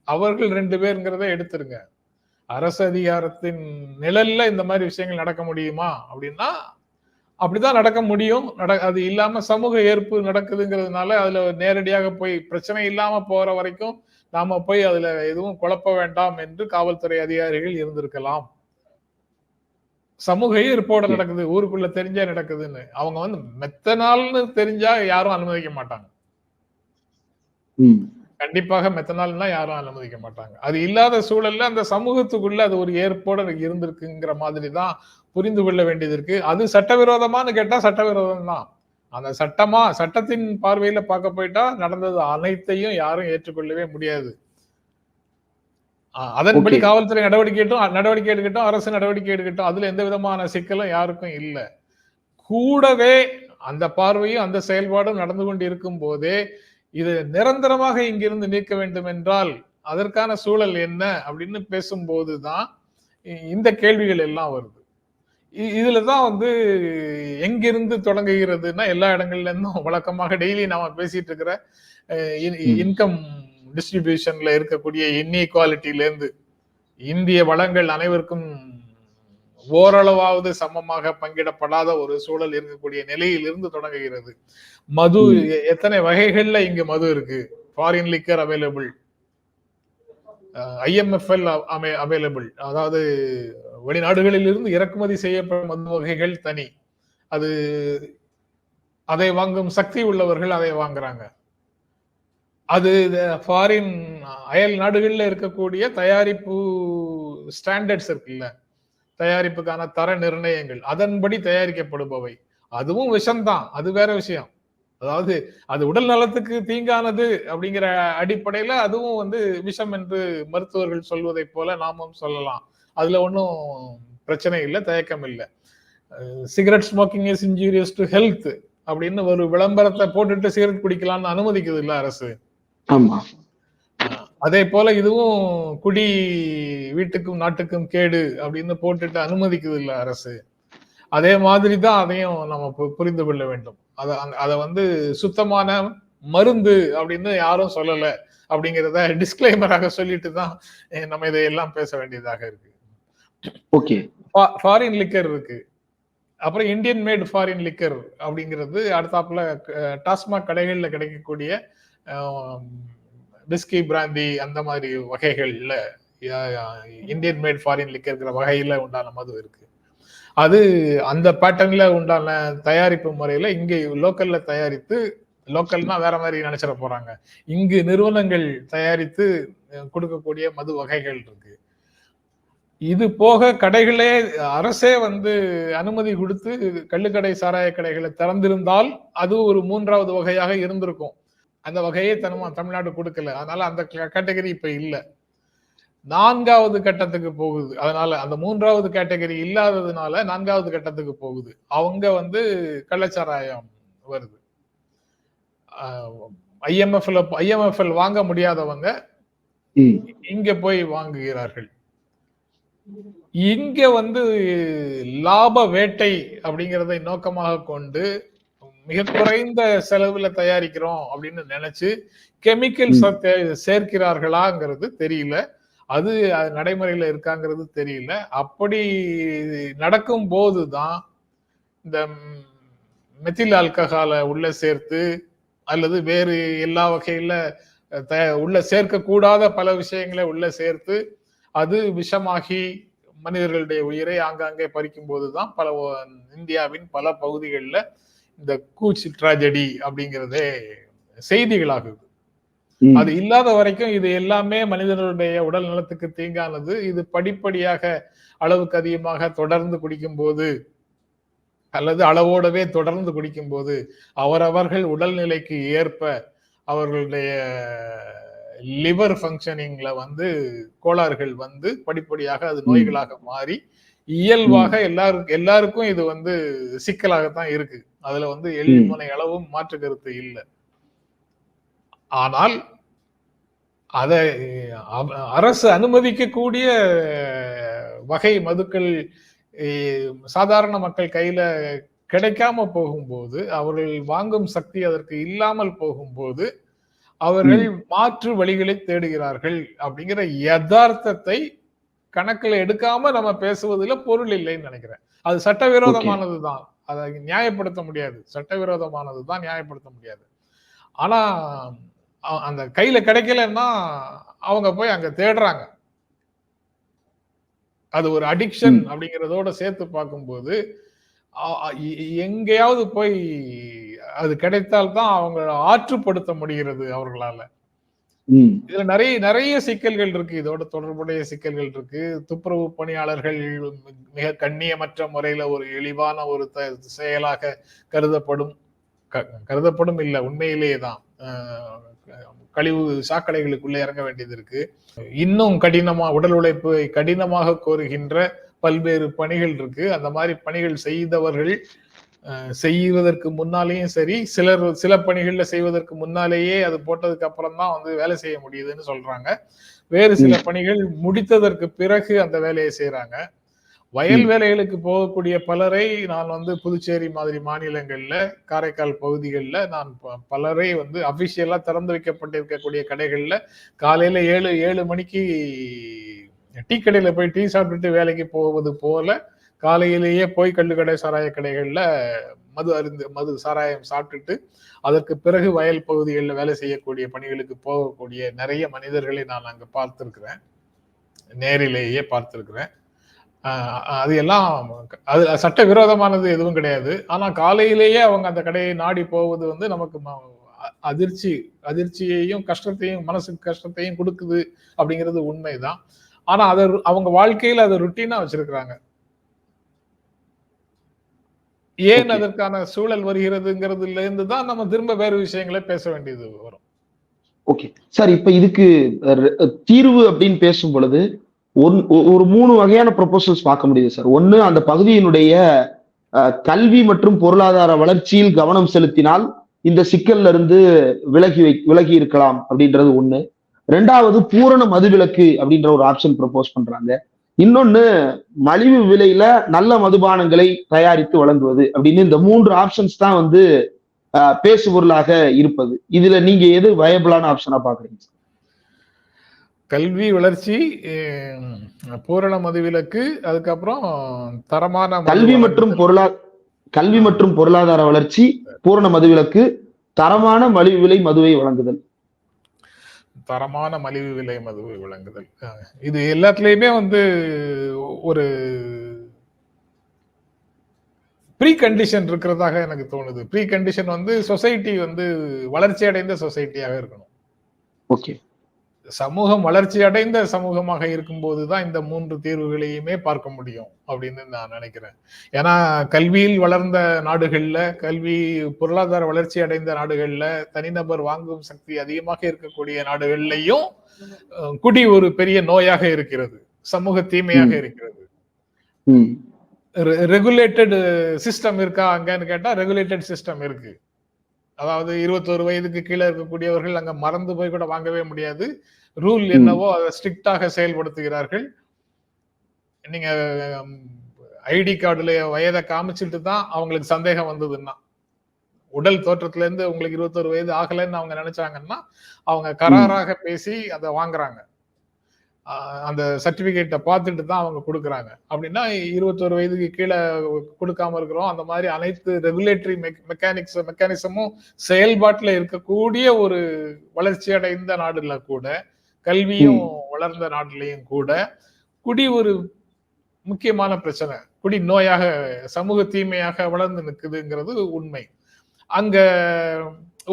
அவர்கள் 2 பேருங்கிறத எடுத்துருங்க. அரசு அதிகாரத்தின் நிழல்ல இந்த மாதிரி விஷயங்கள் நடக்க முடியுமா அப்படின்னா அப்படிதான் நடக்க முடியும். அது இல்லாம சமூக ஏற்பு நடக்குதுங்கிறதுனால அதுல நேரடியாக போய் பிரச்சனை இல்லாம போற வரைக்கும் நாம போய் அதுல எதுவும் குழப்ப வேண்டாம் என்று காவல்துறை அதிகாரிகள் இருந்திருக்கலாம். சமூக ஏற்போட நடக்குது, ஊருக்குள்ள தெரிஞ்சா நடக்குதுன்னு அவங்க மெத்தனால்னு தெரிஞ்சா யாரும் அனுமதிக்க மாட்டாங்க. கண்டிப்பாக மெத்தனால்னா யாரும் அனுமதிக்க மாட்டாங்க. அது இல்லாத சூழல்ல அந்த சமூகத்துக்குள்ள அது ஒரு ஏற்போட இருந்திருக்குங்கிற மாதிரி தான் புரிந்து கொள்ள வேண்டியது இருக்கு. அது சட்டவிரோதமானு கேட்டா சட்டவிரோதம் தான். அந்த சட்டத்தின் பார்வையில பார்க்க போயிட்டா நடந்தது அனைத்தையும் யாரும் ஏற்றுக்கொள்ளவே முடியாது. அதன்படி காவல்துறை நடவடிக்கை எடுக்கட்டும், அரசு நடவடிக்கை எடுக்கட்டும், அதுல எந்த விதமான சிக்கலும் யாருக்கும் இல்ல. கூடவே அந்த பார்வையும் அந்த செயல்பாடும் நடந்து கொண்டு இருக்கும் போதே இது நிரந்தரமாக இங்கிருந்து நீக்க வேண்டும் என்றால் அதற்கான சூழல் என்ன அப்படின்னு பேசும்போதுதான் இந்த கேள்விகள் எல்லாம் வருது. இதுலதான் வந்து எங்கிருந்து தொடங்குகிறதுன்னா, எல்லா இடங்கள்ல இருந்தும் வழக்கமாக டெய்லி நாம பேசிட்டு இருக்கிற இன்கம் டிஸ்ட்ரிபியூஷன்ல இருக்கக்கூடிய இன்இக்வாலிட்டில இருந்து, இந்திய வளங்கள் அனைவருக்கும் ஓரளவாவது சமமாக பங்கிடப்படாத ஒரு சூழல் இருக்கக்கூடிய நிலையிலிருந்து தொடங்குகிறது. மது எத்தனை வகைகள்ல இங்க மது இருக்கு. Foreign liquor available, IMFL available, அதாவது வெளிநாடுகளில் இருந்து இறக்குமதி செய்யப்படும் மது வகைகள் தனி. அது அதை வாங்கும் சக்தி உள்ளவர்கள் அதை வாங்குறாங்க. அது ஃபாரின் அயல் நாடுகள்ல இருக்கக்கூடிய தயாரிப்பு ஸ்டாண்டர்ட்ஸ் இருக்குல்ல, தயாரிப்புக்கான தர நிர்ணயங்கள், அதன்படி தயாரிக்கப்படுபவை. அதுவும் விஷம்தான், அது வேற விஷயம். அதாவது அது உடல் நலத்துக்கு தீங்கானது அப்படிங்கிற அடிப்படையில அதுவும் வந்து விஷம் என்று மருத்துவர்கள் சொல்வதை போல நாமும் சொல்லலாம். அதுல ஒன்றும் பிரச்சனை இல்லை, தயக்கம் இல்லை. Cigarette smoking is injurious to health அப்படின்னு ஒரு விளம்பரத்தை போட்டுட்டு சிகரெட் குடிக்கலாம்னு அனுமதிக்குது இல்ல அரசு. ஆமா. அதே போல இதுவும் குடி வீட்டுக்கும் நாட்டுக்கும் கேடு அப்படின்னு போட்டுட்டு அனுமதிக்குது இல்ல அரசு. அதே மாதிரிதான் அதையும் நம்ம புரிந்து கொள்ள வேண்டும். அத வந்து சுத்தமான மருந்து அப்படின்னு யாரும் சொல்லல அப்படிங்கிறத டிஸ்கிளைமராக சொல்லிட்டு தான் நம்ம இதையெல்லாம் பேச வேண்டியதாக இருக்கு. ஓகே. ஃபாரின் லிக்கர் இருக்கு, அப்புறம் இந்தியன் மேட் ஃபாரின் லிக்கர் அப்படிங்கிறது அடுத்தாப்புல டாஸ்மாக் கடைகள்ல கிடைக்கக்கூடிய விஸ்கி பிராந்தி அந்த மாதிரி வகைகள்ல இந்தியன் மேட் ஃபாரின் லிக்கர்ங்கிற வகையில உண்டான மது இருக்கு. அது அந்த பேட்டர்ன்ல உண்டான தயாரிப்பு முறையில இங்க லோக்கல்ல தயாரித்து, லோக்கல்னா வேற மாதிரி நினைச்சிட போறாங்க, இங்கு நிறுவனங்கள் தயாரித்து கொடுக்கக்கூடிய மது வகைகள் இருக்கு. இது போக கடைகளே அரசே வந்து அனுமதி கொடுத்து கள்ளுக்கடை சாராய கடைகளை திறந்திருந்தால் அது ஒரு மூன்றாவது வகையாக இருந்திருக்கும். அந்த வகையை தமிழ்நாடு கொடுக்கல, அதனால அந்த கேட்டகரி இப்ப இல்ல. நான்காவது கட்டத்துக்கு போகுது. அதனால அந்த மூன்றாவது கேட்டகரி இல்லாததுனால நான்காவது கட்டத்துக்கு போகுது. அவங்க வந்து கள்ளச்சாராயம் வருது. IMFL வாங்க முடியாதவங்க இங்க போய் வாங்குகிறார்கள். இங்க வந்து லாப வேட்டை அப்படிங்கிறதை நோக்கமாக கொண்டு மிக குறைந்த செலவுல தயாரிக்கிறோம் அப்படின்னு நினைச்சு கெமிக்கல் சேர்க்கிறார்களாங்கிறது தெரியல. அது நடைமுறையில இருக்காங்கிறது தெரியல. அப்படி நடக்கும் போதுதான் இந்த மெத்தில் ஆல்கஹாலை உள்ள சேர்த்து அல்லது வேறு எல்லா வகையில உள்ள சேர்க்க கூடாத பல விஷயங்களை உள்ள சேர்த்து அது விஷமாகி மனிதர்களுடைய உயிரை ஆங்காங்கே பறிக்கும் போதுதான் இந்தியாவின் பல பகுதிகளில் இந்த கூச் டிராஜடி அப்படிங்கிறதே செய்திகளாகுது. அது இல்லாத வரைக்கும் இது எல்லாமே மனிதர்களுடைய உடல் நலத்துக்கு தீங்கானது. இது படிப்படியாக அளவுக்கு அதிகமாக தொடர்ந்து குடிக்கும் போது அல்லது அளவோடவே தொடர்ந்து குடிக்கும் போது அவரவர்கள் உடல்நிலைக்கு ஏற்ப அவர்களுடைய லிவர் ஃபங்க்ஷனிங்ல வந்து கோளாறுகள் வந்து படிப்படியாக அது நோய்களாக மாறி இயல்பாக எல்லாருக்கும் இது வந்து சிக்கலாகத்தான் இருக்கு. அதுல வந்து எள்ளுமுனை அளவும் மாற்று கருத்து இல்லை. ஆனால் அதை அரசு அனுமதிக்கக்கூடிய வகை மதுக்கள் சாதாரண மக்கள் கையில கிடைக்காம போகும்போது, அவர்கள் வாங்கும் சக்தி அதற்கு இல்லாமல் போகும்போது அவர்கள் மாற்று வழிகளை தேடுகிறார்கள் அப்படிங்கிற யதார்த்தத்தை கணக்குல எடுக்காம நம்ம பேசுவதில் பொருள் இல்லைன்னு நினைக்கிறேன். அது சட்டவிரோதமானதுதான், அதை நியாயப்படுத்த முடியாது. சட்டவிரோதமானதுதான், நியாயப்படுத்த முடியாது. ஆனா அந்த கையில கிடைக்கலன்னா அவங்க போய் அங்க தேடுறாங்க. அது ஒரு அடிக்ஷன் அப்படிங்கிறதோட சேர்த்து பார்க்கும்போது எங்கேயாவது போய் அது கிடைத்தால்தான் அவங்க ஆற்றுப்படுத்த முடிகிறது அவர்களால. இதுல நிறைய சிக்கல்கள் இருக்கு, இதோட தொடர்புடைய சிக்கல்கள் இருக்கு. துப்புரவு பணியாளர்கள் மிக கண்ணியமற்ற முறையில ஒரு இழிவான ஒரு செயலாக கருதப்படும் இல்ல, உண்மையிலேயே தான் கழிவு சாக்கடைகளுக்குள்ள இறங்க வேண்டியது இருக்கு. இன்னும் உடல் உழைப்பை கடினமாக கோருகின்ற பல்வேறு பணிகள் இருக்கு. அந்த மாதிரி பணிகள் செய்தவர்கள் செய்வதற்கு முன்னாலேயும் சரி, சில பணிகள்ல செய்வதற்கு முன்னாலேயே அது போட்டதுக்கு அப்புறம் தான் வந்து வேலை செய்ய முடியுதுன்னு சொல்றாங்க. வேறு சில பணிகள் முடித்ததற்கு பிறகு அந்த வேலையை செய்யறாங்க. வயல் வேலைகளுக்கு போகக்கூடிய பலரை நான் வந்து புதுச்சேரி மாதிரி மாநிலங்கள்ல, காரைக்கால் பகுதிகள்ல நான் பலரை வந்து அபிஷியலா திறந்து வைக்கப்பட்டிருக்கக்கூடிய கடைகள்ல காலையில 7 மணிக்கு டீ கடையில போய் டீ சாப்பிட்டுட்டு வேலைக்கு போவது போல காலையிலேயே போய் கள்ளுக்கடை, சாராய கடைகள்ல மது சாராயம் சாப்பிட்டுட்டு அதற்கு பிறகு வயல் பகுதிகளில் வேலை செய்யக்கூடிய பணிகளுக்கு போகக்கூடிய நிறைய மனிதர்களை நான் அங்க பார்த்திருக்கிறேன். நேரிலேயே பார்த்திருக்கிறேன். அது எல்லாம் அது சட்டவிரோதமானது எதுவும் கிடையாது. ஆனா காலையிலேயே அவங்க அந்த கடையை நாடி போவது வந்து நமக்கு அதிர்ச்சியையும் கஷ்டத்தையும் மனசுக்கு கஷ்டத்தையும் கொடுக்குது அப்படிங்கிறது உண்மைதான். ஆனா அதை அவங்க வாழ்க்கையில அதை ருட்டீனா வச்சிருக்கிறாங்க. ஏன் அதற்கான சூழல் வருகிறதுங்கிறதுல இருந்து தான் நம்ம திரும்ப வேறு விஷயங்களை பேச வேண்டியது வரும். ஓகே சார், இப்ப இதுக்கு தீர்வு அப்படின்னு பேசும் பொழுது ஒரு 3 வகையான ப்ரொபோசல்ஸ் பார்க்க முடியுது சார். ஒண்ணு, அந்த பகுதியினுடைய கல்வி மற்றும் பொருளாதார வளர்ச்சியில் கவனம் செலுத்தினால் இந்த சிக்கல்ல இருந்து விலகி இருக்கலாம் அப்படின்றது ஒண்ணு. 2வது, பூரண மதுவிலக்கு அப்படின்ற ஒரு ஆப்ஷன் ப்ரொபோஸ் பண்றாங்க. இன்னொன்னு, மலிவு விலையில நல்ல மதுபானங்களை தயாரித்து வழங்குவது அப்படின்னு இந்த 3 ஆப்ஷன்ஸ் தான் வந்து பேசுபொருளாக இருப்பது. இதுல நீங்க எது வயபிளான ஆப்ஷனா பாக்குறீங்க? கல்வி வளர்ச்சி, பூரண மதுவிலக்கு, அதுக்கப்புறம் தரமான கல்வி மற்றும் பொருளாதார வளர்ச்சி, பூரண மதுவிலக்கு, தரமான மலிவு விலை மதுவை வழங்குதல். தரமான மலிவு விலை மதுவை வழங்குதல். இது எல்லாத்துலயுமே வந்து ஒரு ப்ரீ கண்டிஷன் இருக்கிறதாக எனக்கு தோணுது. ப்ரீ கண்டிஷன் வந்து சொசைட்டி வந்து வளர்ச்சி அடைந்த சொசைட்டியாக இருக்கணும். ஓகே. சமூகம் வளர்ச்சி அடைந்த சமூகமாக இருக்கும்போதுதான் இந்த 3 தீர்வுகளையுமே பார்க்க முடியும் அப்படின்னு நான் நினைக்கிறேன். ஏன்னா கல்வியில் வளர்ந்த நாடுகள்ல, கல்வி பொருளாதார வளர்ச்சி அடைந்த நாடுகள்ல, தனிநபர் வாங்கும் சக்தி அதிகமாக இருக்கக்கூடிய நாடுகள்லையும் குடி ஒரு பெரிய நோயாக இருக்கிறது, சமூக தீமையாக இருக்கிறது. ரெகுலேட்டட் சிஸ்டம் இருக்கா அங்கன்னு கேட்டா ரெகுலேட்டட் சிஸ்டம் இருக்கு. அதாவது 21 வயதுக்கு கீழே இருக்கக்கூடியவர்கள் அங்க மறந்து போய் கூட வாங்கவே முடியாது. ரூல் என்னவோ அதை ஸ்ட்ரிக்டாக செயல்படுத்துகிறார்கள். நீங்க ஐடி கார்டுல வயதை காமிச்சிட்டு தான் அவங்களுக்கு சந்தேகம் வந்ததுன்னா, உடல் தோற்றத்துல இருந்து உங்களுக்கு 21 வயது ஆகலைன்னு அவங்க நினைச்சாங்கன்னா அவங்க கராராக பேசி அதை வாங்குறாங்க. அந்த சர்டிபிகேட்டை பார்த்துட்டு தான் அவங்க கொடுக்குறாங்க. அப்படின்னா 21 வயதுக்கு கீழே கொடுக்காம இருக்கிறோம். அந்த மாதிரி அனைத்து ரெகுலேட்டரி மெக்கானிசமும் செயல்பாட்டில் இருக்கக்கூடிய ஒரு வளர்ச்சி அடைந்த நாடுல கூட, கல்வியும் வளர்ந்த நாட்டிலையும் கூட குடி ஒரு முக்கியமான பிரச்சனை, குடி நோயாக, சமூக தீமையாக வளர்ந்து நிற்குதுங்கிறது உண்மை. அங்க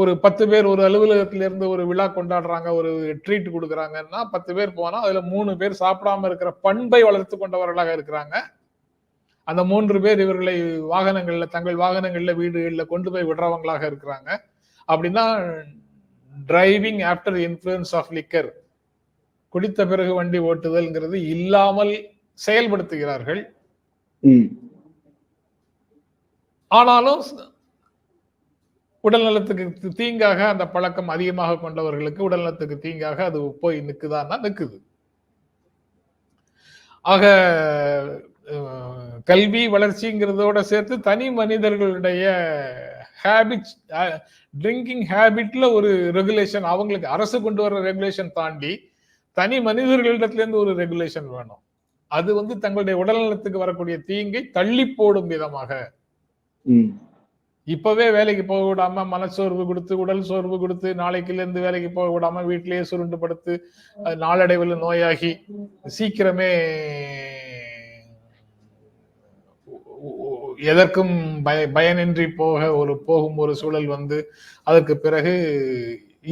ஒரு 10 பேர் ஒரு அலுவலகத்தில இருந்து ஒரு விழா கொண்டாடுறாங்க, ஒரு ட்ரீட் கொடுக்குறாங்கன்னா 10 பேர் போனா அதுல 3 பேர் சாப்பிடாம இருக்கிற பண்பை வளர்த்து கொண்டவர்களாக இருக்கிறாங்க. அந்த 3 பேர் இவர்களை வாகனங்கள்ல, தங்கள் வாகனங்கள்ல, வீடுகள்ல கொண்டு போய் விடுறவங்களாக இருக்கிறாங்க. அப்படின்னா driving after influence of liquor, குடித்த பிறகு வண்டி ஓட்டுதல்ங்கிறது இல்லாமல் செயல்படுத்துகிறார்கள். ஆனாலும் உடல் நலத்துக்கு தீங்காக அந்த பழக்கம் அதிகமாக கொண்டவர்களுக்கு உடல் நலத்துக்கு தீங்காக அது போய் நிக்குதான்னா நிக்குது. ஆக கல்வி வளர்ச்சிங்கிறதோட சேர்த்து தனி மனிதர்களுடைய ஹேபிட், ட்ரிங்கிங் ஹேபிட்ல ஒரு ரெகுலேஷன், அவங்களுக்கு அரசு கொண்டு வர ரெகுலேஷன் தாண்டி தனி மனிதர்களிடத்துல இருந்து ஒரு ரெகுலேஷன் வேணும். அது வந்து தங்களுடைய உடல் நலத்துக்கு வரக்கூடிய தீங்கை தள்ளி போடும் விதமாக, இப்பவே வேலைக்கு போக விடாம மனச்சோர்வு கொடுத்து, உடல் சோர்வு கொடுத்து, நாளைக்குல இருந்து வேலைக்கு போக விடாம வீட்டிலேயே சுருண்டு படுத்து நாளடைவில் நோயாகி சீக்கிரமே எதற்கும் பயனின்றி போகும் ஒரு சூழல் வந்து அதற்கு பிறகு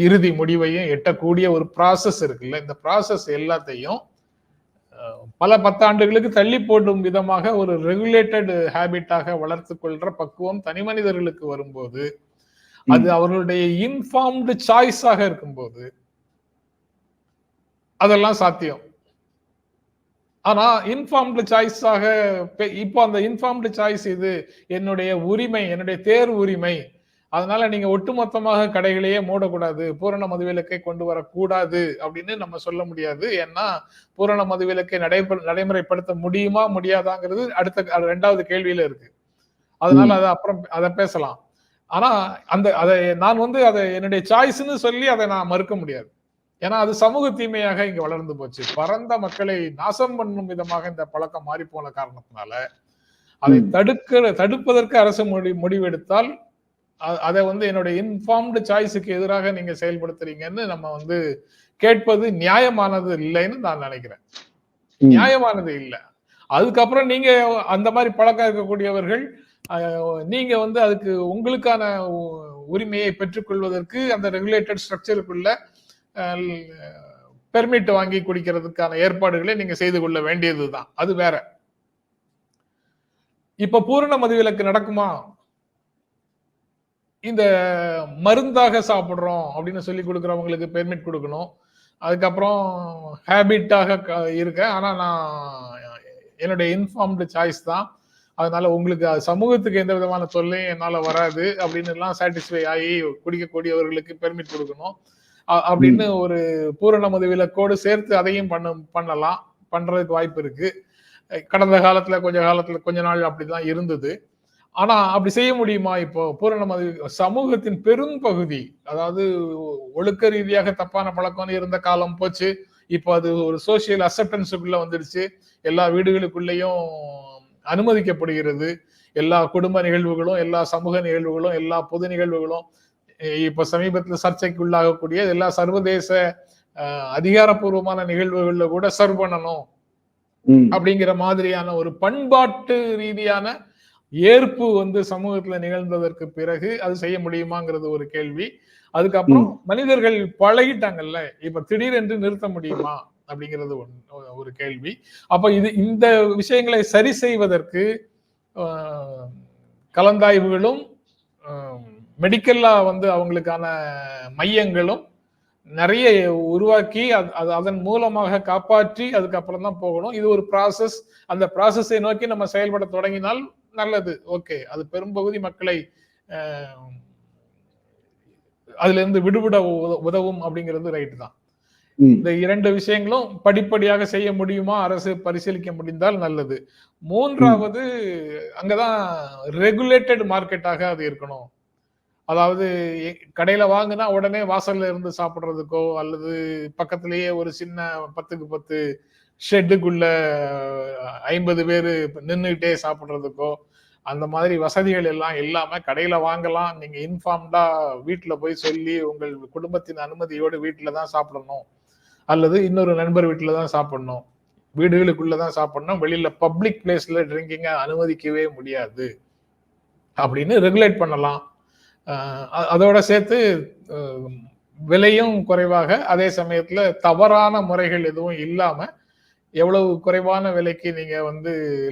இறுதி முடிவையும் எட்டக்கூடிய ஒரு ப்ராசஸ் இருக்குல்ல, இந்த ப்ராசஸ் எல்லாத்தையும் பல 10 ஆண்டுகளுக்கு தள்ளி போடும் விதமாக ஒரு ரெகுலேட்டட் ஹேபிட்டாக வளர்த்து கொள்ற பக்குவம் தனி மனிதர்களுக்கு வரும்போது, அது அவர்களுடைய இன்ஃபார்ம்டு சாய்ஸாக இருக்கும்போது அதெல்லாம் சாத்தியம். ஆனா இன்ஃபார்ம்டு சாய்ஸாக இப்போ அந்த இன்ஃபார்ம்டு சாய்ஸ் இது என்னுடைய உரிமை, என்னுடைய தேர்வு உரிமை. அதனால நீங்க ஒட்டுமொத்தமாக கடைகளையே மூடக்கூடாது, பூரண மதுவிலக்கை கொண்டு வரக்கூடாது அப்படின்னு நம்ம சொல்ல முடியாது. ஏன்னா பூரண மதுவிலக்கை நடைமுறைப்படுத்த முடியுமா முடியாதாங்கிறது அடுத்த 2வது கேள்வியில இருக்கு. அதனால அதை பேசலாம். ஆனா அதை நான் அதை என்னுடைய சாய்ஸ்ன்னு சொல்லி அதை நான் மறுக்க முடியாது. ஏன்னா அது சமூக தீமையாக இங்க வளர்ந்து போச்சு. பரந்த மக்களை நாசம் பண்ணும் விதமாக இந்த பழக்கம் மாறி போன காரணத்தினால அதை தடுப்பதற்கு அரசு முடிவெடுத்தால் அதை என்னுடைய இன்ஃபார்ம்டு சாய்ஸுக்கு எதிராக நீங்க செயல்படுத்துறீங்கன்னு நம்ம கேட்பது நியாயமானது இல்லைன்னு நான் நினைக்கிறேன். நியாயமானது இல்லை. அதுக்கப்புறம் நீங்க அந்த மாதிரி பழக்கம் இருக்கக்கூடியவர்கள் நீங்க அதுக்கு உங்களுக்கான உரிமையை பெற்றுக்கொள்வதற்கு அந்த ரெகுலேட்டட் ஸ்ட்ரக்சருக்குள்ள பெர்மிட் வாங்கி குடிக்கிறதுக்கான ஏற்பாடுகளை நீங்க செய்து கொள்ள வேண்டியதுதான். அது வேற. இப்ப பூரண மதுவிலக்கு நடக்குமா? இந்த மருந்தாக சாப்பிடுறோம் அப்படின்னு சொல்லி கொடுக்கறவங்களுக்கு பெர்மிட் கொடுக்கணும். அதுக்கப்புறம் ஹேபிட்டாக இருக்க, ஆனா நான் என்னுடைய இன்ஃபார்ம்டு சாய்ஸ் தான், அதனால உங்களுக்கு சமூகத்துக்கு எந்த விதமான தொல்லையும் என்னால வராது அப்படின்னு எல்லாம் சாட்டிஸ்ஃபை ஆகி குடிக்கக்கூடியவர்களுக்கு பெர்மிட் கொடுக்கணும் அப்படின்னு ஒரு பூரண மதுவிலக்கோடு சேர்த்து அதையும் பண்ணலாம். பண்றதுக்கு வாய்ப்பு இருக்கு. கடந்த காலத்துல கொஞ்ச நாள் அப்படிதான் இருந்தது. ஆனா அப்படி செய்ய முடியுமா? இப்போ பூரண மது சமூகத்தின் பெரும் பகுதி, அதாவது ஒழுக்க ரீதியாக தப்பான பழக்கம் இருந்த காலம் போச்சு. இப்போ அது ஒரு சோசியல் அக்செப்டன்ஸுக்குள்ள வந்துடுச்சு. எல்லா வீடுகளுக்குள்ளேயும் அனுமதிக்கப்படுகிறது. எல்லா குடும்ப நிகழ்வுகளும், எல்லா சமூக நிகழ்வுகளும், எல்லா பொது நிகழ்வுகளும், இப்ப சமீபத்தில் சர்ச்சைக்கு உள்ளாகக்கூடிய எல்லா சர்வதேச அதிகாரப்பூர்வமான நிகழ்வுகள்ல கூட சர்வ் பண்ணணும் அப்படிங்கிற மாதிரியான ஒரு பண்பாட்டு ரீதியான ஏற்பு சமூகத்துல நிகழ்ந்ததற்கு பிறகு அது செய்ய முடியுமாங்கிறது ஒரு கேள்வி. அதுக்கப்புறம் மனிதர்கள் பழகிட்டாங்கல்ல, இப்ப திடீரென்று நிறுத்த முடியுமா அப்படிங்கிறது ஒரு கேள்வி. அப்ப இந்த விஷயங்களை சரி செய்வதற்கு கலந்தாய்வுகளும் மெடிக்கல்லா அவங்களுக்கான மையங்களும் நிறைய உருவாக்கி அதன் மூலமாக காப்பாற்றி அதுக்கப்புறம் தான் போகணும். இது ஒரு ப்ராசஸ். அந்த ப்ராசஸை நோக்கி நம்ம செயல்பட தொடங்கினால் நல்லது. ஓகே, அது பெரும்பகுதி மக்களை அதுல இருந்து விடுபட உதவும் அப்படிங்கிறது ரைட் தான். இந்த 2 விஷயங்களும் படிப்படியாக செய்ய முடியுமா, அரசு பரிசீலிக்க முடிந்தால் நல்லது. 3வது, அங்கதான் ரெகுலேட்டட் மார்க்கெட்டாக அது இருக்கணும். அதாவது கடையில வாங்கினா உடனே வாசல்ல இருந்து சாப்பிடுறதுக்கோ, அல்லது பக்கத்திலேயே ஒரு சின்ன 10க்கு 10 ஷெட்டுக்குள்ள 50 பேரு நின்றுகிட்டே சாப்பிடுறதுக்கோ, அந்த மாதிரி வசதிகள் எல்லாம் இல்லாம கடையில வாங்கலாம். நீங்க இன்ஃபார்ம்டா வீட்டுல போய் சொல்லி உங்கள் குடும்பத்தின் அனுமதியோடு வீட்டுல தான் சாப்பிடணும், அல்லது இன்னொரு நண்பர் வீட்டுல தான் சாப்பிடணும், வீடுகளுக்குள்ளதான் சாப்பிடணும், வெளியில பப்ளிக் பிளேஸ்ல ட்ரிங்கிங்க அனுமதிக்கவே முடியாது அப்படின்னு ரெகுலேட் பண்ணலாம். அதோட சேர்த்து விலையும் குறைவாக, அதே சமயத்துல தவறான முறைகள் எதுவும் இல்லாம எவ்வளவு குறைவான விலைக்கு நீங்க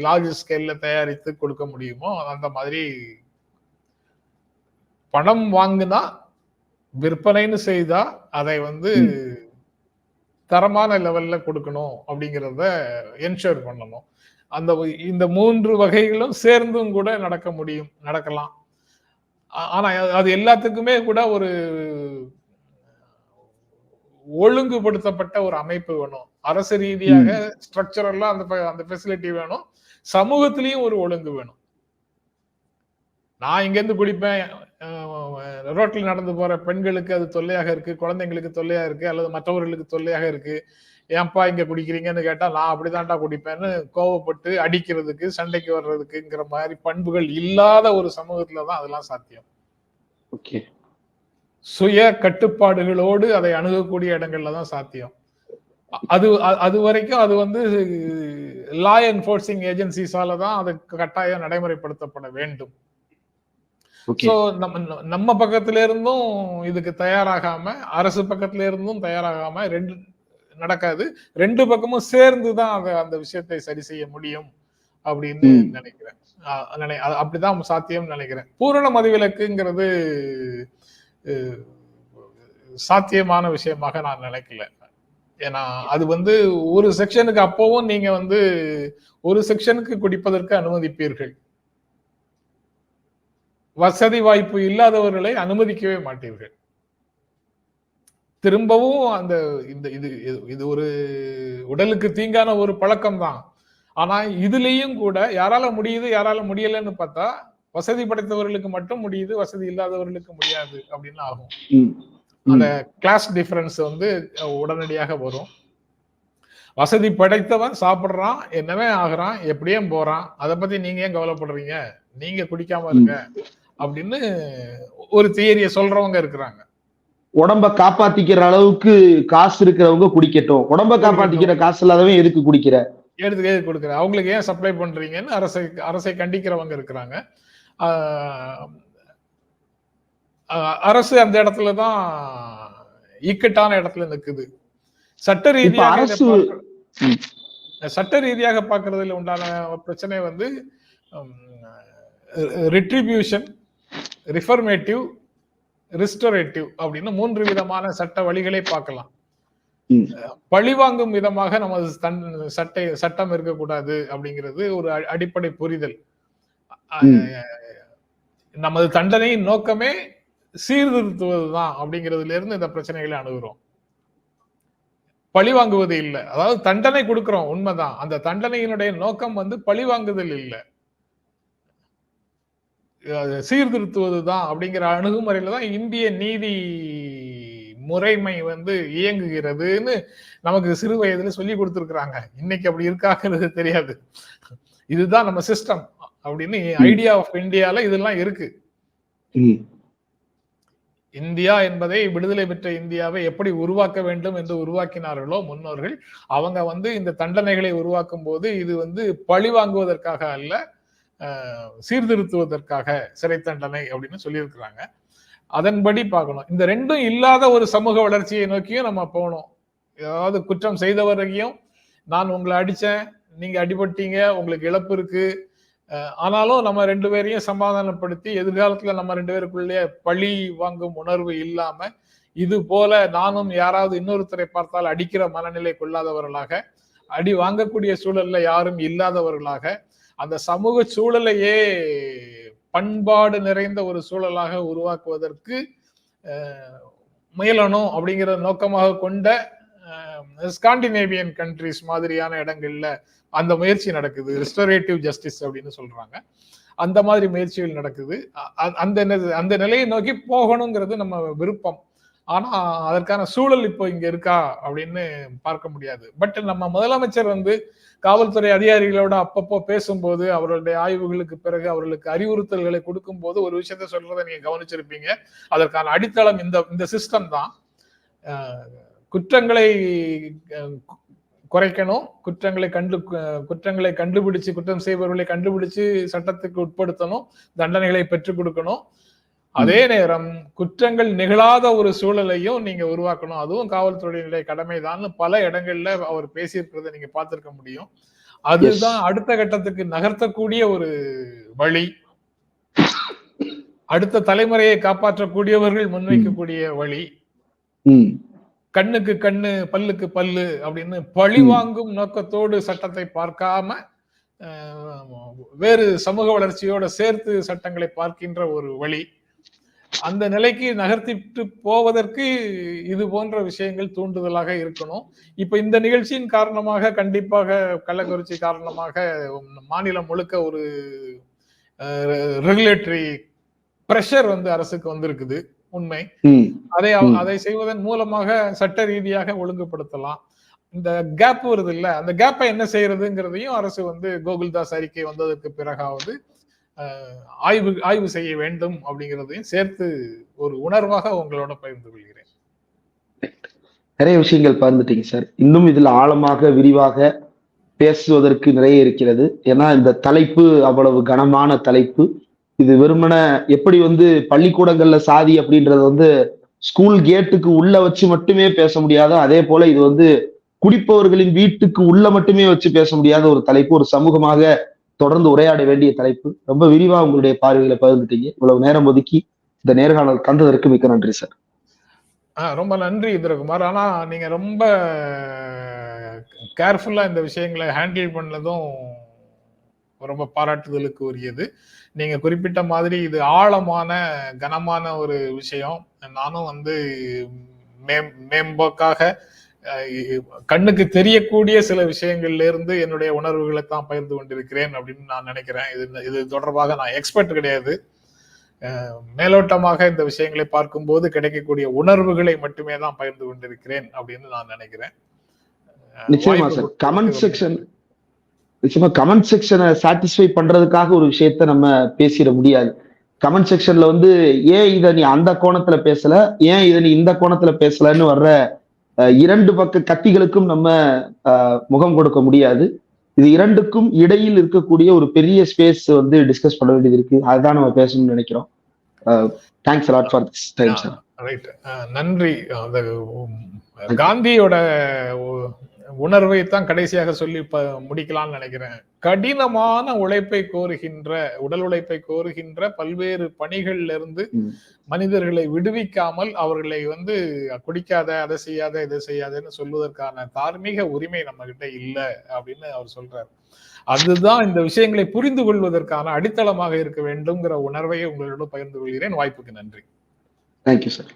லார்ஜ் ஸ்கேல்ல தயாரித்து கொடுக்க முடியுமோ அந்த மாதிரி பணம் வாங்குனா விற்பனைன்னு செய்தா அதை தரமான லெவல்ல கொடுக்கணும் அப்படிங்கிறத என்ஷூர் பண்ணணும். இந்த 3 வகைகளும் சேர்ந்தும் கூட நடக்கலாம். ஆனா அது எல்லாத்துக்குமே கூட ஒரு ஒழுங்குபடுத்தப்பட்ட ஒரு அமைப்பு வேணும். அரசு ரீதியாக ஸ்ட்ரக்சரலா அந்த ஃபெசிலிட்டி வேணும். சமூகத்திலையும் ஒரு ஒழுங்கு வேணும். நான் இங்க இருந்து குடிப்பேன், ரோட்ல நடந்து போற பெண்களுக்கு அது தொல்லையாக இருக்கு, குழந்தைங்களுக்கு தொல்லையா இருக்கு, அல்லது மற்றவர்களுக்கு தொல்லையாக இருக்கு, ஏன்பா இங்க குடிக்கிறீங்கன்னு கேட்டா நான் அப்படிதான்டா குடிப்பேன்னு கோவப்பட்டு அடிக்கிறதுக்கு, சண்டைக்கு வர்றதுக்குங்கிற மாதிரி பண்புகள் இல்லாத ஒரு சமூகத்துலதான் அதெல்லாம் சாத்தியம். ஓகே, சுய கட்டுப்பாடுகளோடு அதை அணுகக்கூடிய இடங்கள்ல தான் சாத்தியம். அது வரைக்கும் அது லா என்ஃபோர்சிங் ஏஜென்சிஸால தான் அது கட்டாயம் நடைமுறைப்படுத்தப்பட வேண்டும். சோ நம்ம பக்கத்துல இருந்தும் இதுக்கு தயாராகாம, அரசு பக்கத்துல இருந்தும் தயாராகாம நடக்காது. 2 பக்கமும் சேர்ந்துதான் அந்த விஷயத்தை சரி செய்ய முடியும் அப்படின்னு நினைக்கிறேன். அப்படிதான் சாத்தியம் நினைக்கிறேன். பூரண மதுவிலக்குங்கிறது சாத்தியமான விஷயமாக நான் நினைக்கல. ஏன்னா அது வந்து ஒரு செக்ஷனுக்கு அப்பவும் நீங்க வந்து ஒரு செக்ஷனுக்கு குடிப்பதற்கு அனுமதிப்பீர்கள், வசதி வாய்ப்பு இல்லாதவர்களை அனுமதிக்கவே மாட்டீர்கள். திரும்பவும் அந்த இந்த இது இது ஒரு உடலுக்கு தீங்கான ஒரு பழக்கம் தான். ஆனா இதுலயும் கூட யாரால முடியுது யாரால முடியலன்னு பார்த்தா வசதி படைத்தவர்களுக்கு மட்டும் முடியுது, வசதி இல்லாதவர்களுக்கு முடியாது அப்படின்னு ஆகும். அந்த கிளாஸ் டிஃபரன்ஸ் வந்து உடனடியாக வரும். வசதி படைத்தவன் சாப்பிடுறான், என்னவே ஆகுறான், எப்படியே போறான், அதை பத்தி நீங்க ஏன் கவலைப்படுறீங்க, நீங்க குடிக்காம இருங்க அப்படின்னு ஒரு தியரிய சொல்றவங்க இருக்கிறாங்க. உடம்ப காப்பாத்திக்கிற அளவுக்கு காசு இருக்கிறவங்க குடிக்கட்டும், உடம்ப காப்பாத்திக்கிற காசு இல்லாதவன் எதுக்கு குடிக்கிற, எடுத்து கொடுக்குற, அவங்களுக்கு ஏன் சப்ளை பண்றீங்கன்னு அரசை கண்டிக்கிறவங்க இருக்கிறாங்க. அரசு அந்த இடத்துலதான் இக்கட்டான இடத்துல நிக்குது. சட்ட ரீதியாக பார்க்கறதுல உண்டான பிரச்சனை வந்து ரிட்ரிபியூஷன், ரிஃபர்மேட்டிவ், ரிஸ்டோரேட்டிவ் அப்படின்னு 3 விதமான சட்ட வழிகளை பார்க்கலாம். பழிவாங்கும் விதமாக நமது சட்டம் இருக்கக்கூடாது அப்படிங்கிறது ஒரு அடிப்படை புரிதல். நமது தண்டனையின் நோக்கமே சீர்திருத்துவதுதான் அப்படிங்கிறதுல இருந்து இந்த பிரச்சனைகளை அணுகுறோம். பழி வாங்குவது இல்லை. அதாவது தண்டனை கொடுக்கிறோம், உண்மைதான். அந்த தண்டனையினுடைய நோக்கம் வந்து பழி வாங்குதல் இல்லை, சீர்திருத்துவதுதான் அப்படிங்கிற அணுகுமுறையில தான் இந்திய நீதி முறைமை வந்து இயங்குகிறதுன்னு நமக்கு சிறு வயதுல சொல்லி கொடுத்துருக்காங்க. இன்னைக்கு அப்படி இருக்காங்கிறது தெரியாது. இதுதான் நம்ம சிஸ்டம் அப்படின்னு ஐடியா ஆஃப் இந்தியால இதெல்லாம் இருக்கு. இந்தியா என்பதை, விடுதலை பெற்ற இந்தியாவை எப்படி உருவாக்க வேண்டும் என்று உருவாக்கினார்களோ முன்னோர்கள், அவங்க வந்து இந்த தண்டனைகளை உருவாக்கும் போது இது வந்து பழி வாங்குவதற்காக அல்ல, சீர்திருத்துவதற்காக சிறை தண்டனை அப்படின்னு சொல்லியிருக்கிறாங்க. அதன்படி பார்க்கணும். இந்த ரெண்டும் இல்லாத ஒரு சமூக வளர்ச்சியை நோக்கியும் நம்ம போகணும். ஏதாவது குற்றம் செய்தவரையும், நான் உங்களை அடிச்சேன், நீங்க அடிபட்டீங்க, உங்களுக்கு இழப்பு இருக்கு, ஆனாலும் நம்ம 2 பேரையும் சமாதானப்படுத்தி எதிர்காலத்துல நம்ம 2 பேருக்குள்ளே பழி வாங்கும் உணர்வு இல்லாம, இது போல நானும் யாராவது இன்னொருத்தரை பார்த்தால் அடிக்கிற மனநிலை கொள்ளாதவர்களாக, அடி வாங்கக்கூடிய சூழல்ல யாரும் இல்லாதவர்களாக, அந்த சமூக சூழலையே பண்பாடு நிறைந்த ஒரு சூழலாக உருவாக்குவதற்கு முயலணும் அப்படிங்கிற நோக்கமாக கொண்ட ஸ்காண்டினேவியன் கண்ட்ரிஸ் மாதிரியான இடங்கள்ல அந்த முயற்சி நடக்குது. ரெஸ்டோரேட்டிவ் ஜஸ்டிஸ் அப்படின்னு சொல்றாங்க. அந்த மாதிரி முயற்சிகள் நடக்குது. அந்த நிலையை நோக்கி போகணுங்கிறது நம்ம விருப்பம். ஆனா அதற்கான சூழல் இப்போ இங்க இருக்கா அப்படின்னு பார்க்க முடியாது. பட் நம்ம முதலமைச்சர் வந்து காவல்துறை அதிகாரிகளோட அப்பப்போ பேசும்போது, அவர்களுடைய ஆய்வுகளுக்கு பிறகு அவர்களுக்கு அறிவுறுத்தல்களை கொடுக்கும் போது ஒரு விஷயத்த சொல்றதை நீங்க கவனிச்சிருப்பீங்க. அதற்கான அடித்தளம் இந்த சிஸ்டம் தான். குற்றங்களை குறைக்கணும், குற்றங்களை கண்டுபிடிச்சு, குற்றம் செய்பவர்களை கண்டுபிடிச்சு சட்டத்துக்கு உட்படுத்தணும், தண்டனைகளை பெற்றுக் கொடுக்கணும். அதே நேரம் குற்றங்கள் நிகழாத ஒரு சூழலையும் நீங்க உருவாக்கணும், அதுவும் காவல்துறையினுடைய கடமைதான் பல இடங்கள்ல அவர் பேசியிருக்கிறத நீங்க பார்த்திருக்க முடியும். அதுதான் அடுத்த கட்டத்துக்கு நகர்த்தக்கூடிய ஒரு வழி, அடுத்த தலைமுறையை காப்பாற்றக்கூடியவர்கள் முன்வைக்கக்கூடிய வழி. கண்ணுக்கு கண்ணு, பல்லுக்கு பல்லு அப்படின்னு பழி வாங்கும் நோக்கத்தோடு சட்டத்தை பார்க்காம வேறு சமூக வளர்ச்சியோட சேர்த்து சட்டங்களை பார்க்கின்ற ஒரு வழி. அந்த நிலைக்கு நகர்த்திட்டு போவதற்கு இது போன்ற விஷயங்கள் தூண்டுதலாக இருக்கணும். இப்ப இந்த நிகழ்ச்சியின் காரணமாக, கண்டிப்பாக கள்ளக்குறிச்சி காரணமாக மாநிலம் முழுக்க ஒரு ரெகுலேட்டரி பிரஷர் வந்து அரசுக்கு வந்திருக்குது, உண்மை. அதை செய்வதன் மூலமாக சட்ட ரீதியாக ஒழுங்குபடுத்தலாம். இந்த கேப் வருது இல்ல, அந்த கேப்பை என்ன செய்யறதுங்கிறதையும் அரசு வந்து கோகுல்தாஸ் அறிக்கை வந்ததற்கு பிறகாவது ஆய்வு செய்ய வேண்டும் அப்படிங்கிறதையும் சேர்த்து ஒரு உணர்வாக உங்களோட பகிர்ந்து கொள்கிறேன். நிறைய விஷயங்கள் பகிர்ந்துட்டீங்க சார். இன்னும் இதுல ஆழமாக விரிவாக பேசுவதற்கு நிறைய இருக்கிறது. ஏன்னா இந்த தலைப்பு அவ்வளவு கனமான தலைப்பு. இது வெறுமன எப்படி வந்து பள்ளிக்கூடங்கள்ல சாதி அப்படின்றது வந்து ஸ்கூல் கேட்டுக்கு உள்ள வச்சு மட்டுமே பேச முடியாத, அதே போல இது வந்து குடிப்பவர்களின் வீட்டுக்கு உள்ள மட்டுமே வச்சு பேச முடியாத ஒரு தலைப்பு, ஒரு சமூகமாக தொடர்ந்து உரையாட வேண்டிய தலைப்பு. ரொம்ப விரிவா உங்களுடைய பார்வைகளை பகிர்ந்துட்டீங்க. இவ்வளவு நேரம் ஒதுக்கி இந்த நேர்காணல் தந்ததற்கு மிக்க நன்றி சார். ரொம்ப நன்றி இந்திரகுமார். ஆனா நீங்க ரொம்ப கேர்ஃபுல்லா இந்த விஷயங்களை ஹேண்டில் பண்ணதும் ரொம்ப பாராட்டுதலுக்கு உரியது. நீங்க குறிப்பிட்ட மாதிரி இது ஆழமான, கனமான ஒரு விஷயம். நானும் வந்து மேம்போக்காக கண்ணுக்கு தெரியக்கூடிய சில விஷயங்கள்ல இருந்து என்னுடைய உணர்வுகளை தான் பகிர்ந்து கொண்டிருக்கிறேன் அப்படின்னு நான் நினைக்கிறேன். இது தொடர்பாக நான் எக்ஸ்பர்ட் கிடையாது. மேலோட்டமாக இந்த விஷயங்களை பார்க்கும்போது கிடைக்கக்கூடிய உணர்வுகளை மட்டுமே தான் பகிர்ந்து கொண்டிருக்கிறேன் அப்படின்னு நான் நினைக்கிறேன். நிச்சயமா சார். கமெண்ட் செக்ஷனை சாட்டிஸ்ஃபை பண்றதுக்காக ஒரு விஷயத்த நம்ம பேசிட முடியாது. கமெண்ட் செக்ஷன்ல வந்து ஏன் இதை நீ அந்த கோணத்துல பேசல, ஏன் இதை நீ இந்த கோணத்துல பேசலன்னு வர்ற இரண்டு பக்க கத்திகளுக்கும் நம்ம முகம் கொடுக்க முடியாது. இது இரண்டுக்கும் இடையில் இருக்கக்கூடிய ஒரு பெரிய ஸ்பேஸ் வந்து டிஸ்கஸ் பண்ண வேண்டியது இருக்கு. அதுதான் நம்ம பேசணும்னு நினைக்கிறோம். Thanks a lot for this time sir. Right, நன்றி. காந்தியோட உணர்வை தான் கடைசியாக சொல்லி முடிக்கலாம்னு நினைக்கிறேன். கடினமான உழைப்பை கோருகின்ற, உடல் உழைப்பை கோருகின்ற பல்வேறு பணிகள்ல இருந்து மனிதர்களை விடுவிக்காமல் அவர்களை வந்து குடிக்காத, அதை செய்யாத, இதை செய்யாதன்னு சொல்வதற்கான தார்மீக உரிமை நம்ம கிட்ட இல்லை அப்படின்னு அவர் சொல்றாரு. அதுதான் இந்த விஷயங்களை புரிந்து கொள்வதற்கான அடித்தளமாக இருக்க வேண்டும்ங்கிற உணர்வை உங்களோட பகிர்ந்து கொள்கிறேன். வாய்ப்புக்கு நன்றி. Thank you sir.